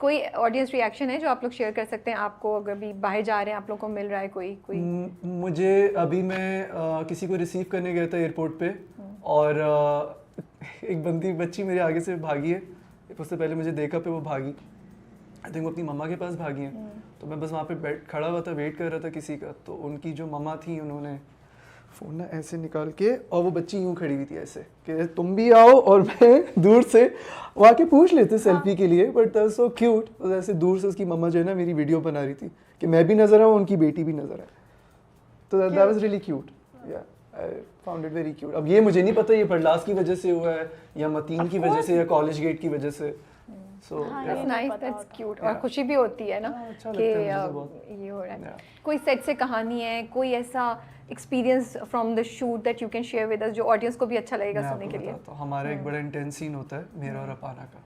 कोई audience reaction है जो आप लोग शेयर कर सकते हैं? आपको अगर भी बाहर जा रहे हैं, आप लोग को मिल रहा है कोई? मुझे अभी मैं किसी को रिसीव करने गया था एयरपोर्ट पे और एक बच्ची मेरे आगे से भागी है। उससे पहले मुझे देखा पे वो भागी, आई थिंक वो अपनी मम्मा के पास भागी है। तो मैं बस वहाँ पे खड़ा हुआ था, वेट कर रहा था किसी का। तो उनकी जो मम्मा थी उन्होंने फ़ोन ना ऐसे निकाल के, और वो बच्ची यूँ खड़ी हुई थी ऐसे कि तुम भी आओ, और मैं दूर से वो आके पूछ लेते सेल्फी के लिए, बट दैट सो क्यूट। ऐसे दूर से उसकी मम्मा जो है ना मेरी वीडियो बना रही थी कि मैं भी नज़र आऊँ, उनकी बेटी भी नज़र आए। तो दैट वाज रियली क्यूट, या I found it very cute. अब ये मुझे नहीं पता ये परलास की वजह से हुआ है या मतीन की वजह से या कॉलेज गेट की वजह से। So that's nice, that's cute. और खुशी भी होती है ना कि ये हो रहा है। कोई सेट से कहानी है, कोई ऐसा experience from the shoot that you can share with us जो ऑडियंस को भी अच्छा लगेगा सुनने के लिए? तो हमारा एक बड़ा इंटेंस सीन होता है मेरा और अपाना का,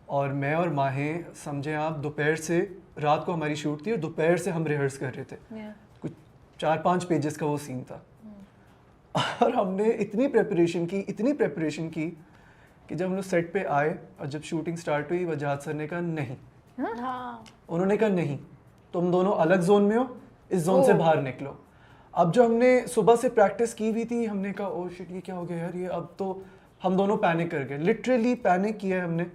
और मैं और माहे समझे आप दोपहर से, रात को हमारी शूट थी और दोपहर से हम रिहर्स कर रहे थे। कुछ 4-5 पेजेस का वो सीन था और हमने इतनी प्रेपरेशन की कि जब हम लोग सेट पे आए और जब शूटिंग स्टार्ट हुई, वजाहत सर ने कहा नहीं, उन्होंने कहा नहीं, तुम दोनों अलग जोन में हो, इस जोन से बाहर निकलो। अब जो हमने सुबह से प्रैक्टिस की हुई थी, हमने कहा ओ शिट ये क्या हो गया यार, ये अब तो हम दोनों पैनिक कर गए, लिटरली पैनिक किया है हमने।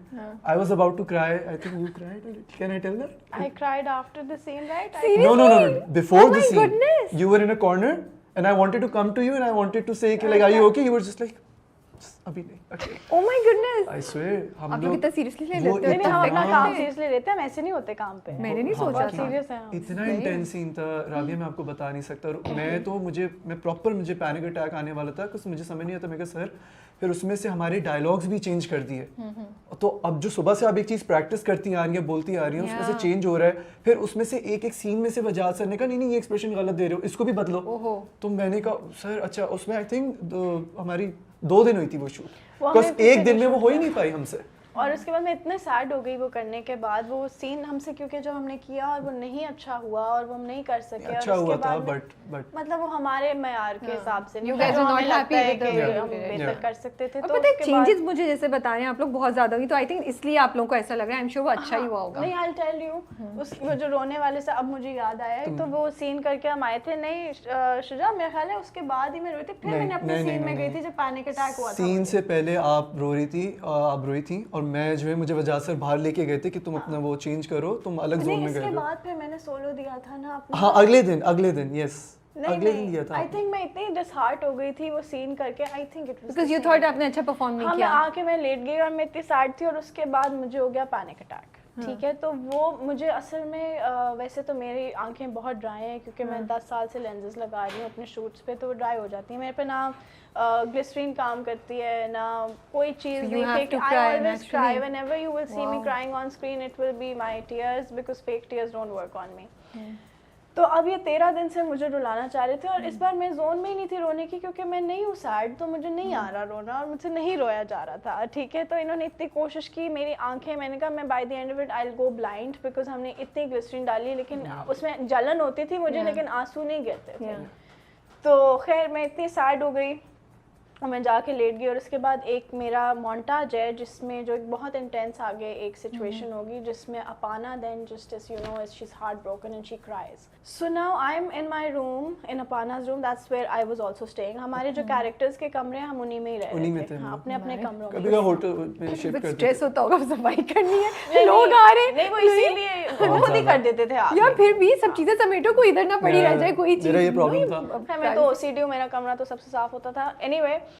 I was about to cry, I think you cried, can I tell that? I cried after the scene, right? No, before the scene you were in a corner and I wanted to come to you and I wanted to say like are you okay, you were just like अभी नहीं। Okay. Oh my goodness! I swear हम आप लोग लोग इतना seriously ले वो लेते हैं? नहीं, हम अपना काम सीरियसली लेते हैं, हम ऐसे नहीं होते काम पे। मैंने नहीं सोचा बहुत था। सीरियस है हम। इतना इंटेंस सीन था राबिया, मैं आपको बता नहीं सकता। और मुझे पैनिक अटैक आने वाला था, कुछ मुझे समझ नहीं आता। मैं कहा सर, फिर उसमें से हमारे डायलॉग्स भी चेंज कर दिए। तो अब जो सुबह से आप एक चीज़ प्रैक्टिस करती आ रही हैं, बोलती आ रही हैं, उसमें से चेंज हो रहा है। फिर उसमें से एक सीन में से वजाहत सर ने कहा नहीं ये एक्सप्रेशन गलत दे रहे हो, इसको भी बदलो। तो मैंने कहा सर अच्छा, उसमें आई थिंक हमारी 2 दिन हुई थी वो शूट, बिकॉज एक दिन में वो हो ही नहीं पाई हमसे। और उसके बाद मैं इतने सैड हो गई वो करने के बाद, वो सीन हमसे क्योंकि जो हमने किया और वो नहीं अच्छा हुआ और वो हम नहीं कर सके। अच्छा और हुआ था बट मतलब वो हमारे मयार के हिसाब से You guys are not happy with the way हम बेहतर कर सकते थे। और पता है चेंजेस मुझे जैसे बता रहे हैं आप लोग बहुत ज्यादा हुई, तो आई थिंक इसलिए आप लोगों को ऐसा लग रहा है। आई एम श्योर वो अच्छा ही हुआ होगा। नहीं, आई टेल यू, वो जो रोने वाले से अब मुझे याद आया है, तो वो सीन करके हम आए थे। नहीं शुजा, मेरा ख्याल है उसके बाद ही मैं रोई थी, फिर मैंने अपने सीन में गई थी जब पैनिक अटैक हुआ था। सीन से पहले आप रोई थी और मैं जो है मुझे वजह से बाहर लेके गए थे कि तुम अपना वो चेंज करो, तुम अलग जोन में गए इसके हो। बाद फिर मैंने सोलो दिया था ना अपना। हाँ अगले दिन यस, अगले दिन दिया था। आई थिंक मैं इतनी डिसहार्ट हो गई थी वो सीन करके। I think it was because you thought आपने अच्छा परफॉर्म नहीं किया। आके मैं लेट गई और मैं इतनी सैड थी, और उसके बाद मुझे हो गया पैनिक अटैक। ठीक है, तो वो मुझे असल में वैसे तो मेरी आंखें बहुत ड्राई हैं क्योंकि मैं 10 साल से लेंसेज लगा रही हूँ अपने शूट्स पे, तो वो ड्राई हो जाती है मेरे पे। ना ग्लिसरीन काम करती है ना कोई चीज़ नहीं। I always cry whenever you will see me crying on screen, it will be my tears because fake tears don't work on me. तो अब ये 13 दिन से मुझे रुलाना चाह रहे थे, और इस बार मैं जोन में ही नहीं थी रोने की क्योंकि मैं नहीं हूँ सैड, तो मुझे नहीं आ रहा रोना और मुझसे नहीं रोया जा रहा था। ठीक है, तो इन्होंने इतनी कोशिश की, मेरी आंखें, मैंने कहा मैं by the end of it I will go blind because हमने इतनी ग्लिसरीन डाली, लेकिन उसमें जलन होती थी मुझे, लेकिन आंसू नहीं गिरते थे। तो खैर मैं इतनी सैड हो गई और मैं जाके लेट गई। और उसके बाद एक मेरा मोन्टाज है जिसमें जो एक बहुत इंटेंस आगे एक सिचुएशन होगी जिसमें Apana then just as you know she is heart broken and she cries. So now I am in my room, in Apana's room, that's where I was also staying. हमारे जो कैरेक्टर्स के कमरे हैं हम उन्हीं में ही रह रहे थे, अपने अपने कमरों में। कभी होटल में शिफ्ट करते थे। स्ट्रेस होता होगा, सफाई करनी है, लोग आ रहे हैं। नहीं वो इसीलिए वो खुद ही कर देते थे आप यार, फिर भी सब चीजें समेटो, कोई इधर ना पड़ी रह जाए कोई चीज। मेरा ये प्रॉब्लम था। मैं तो ओसीडी हूं, मेरा कमरा तो सबसे साफ होता था। एनीवे